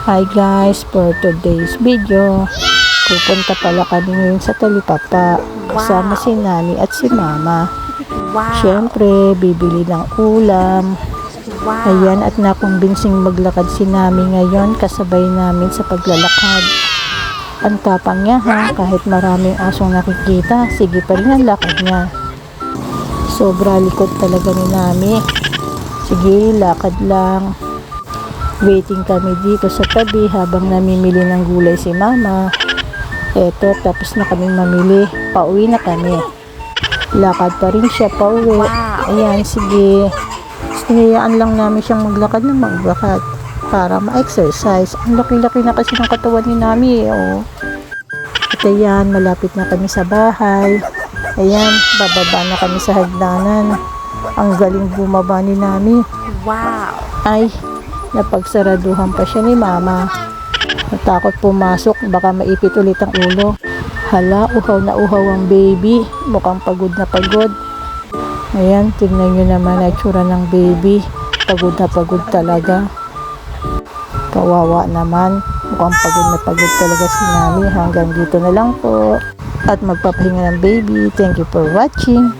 Hi guys, for today's video, pupunta pala kami ngayon sa Talipapa kasama si Nani at si Mama. Siyempre, bibili ng ulam. Ayan, at nakumbinsing maglakad si Nami ngayon kasabay namin sa paglalakad. Ang tapang niya ha, kahit maraming asong nakikita, sige pa rin ang lakad niya. Sobra likod talaga ni Nami. Sige, lakad lang. Waiting kami dito sa tabi habang namimili ng gulay si Mama. Eto, tapos na kaming mamili. Pauwi na kami. Lakad pa rin siya pauwi. Ayan, sige. Hinayaan lang namin siyang maglakad ng maglakad para ma-exercise. Ang laki-laki na kasi ng katawan ni Nami oh. At ayan, malapit na kami sa bahay. Ayan, bababa na kami sa hagdanan. Ang galing bumaba ni Nami. Wow! Ay, napagsaraduhan pa siya ni Mama. Natakot pumasok, baka maipit ulit ang ulo. Hala, uhaw na uhaw ang baby. Mukhang pagod na pagod. Ayan, tignan nyo naman ang itsura ng baby. Pagod na pagod talaga. Kawawa naman. Mukhang pagod na pagod talaga si Nami. Hanggang dito na lang po. At magpapahinga ng baby. Thank you for watching.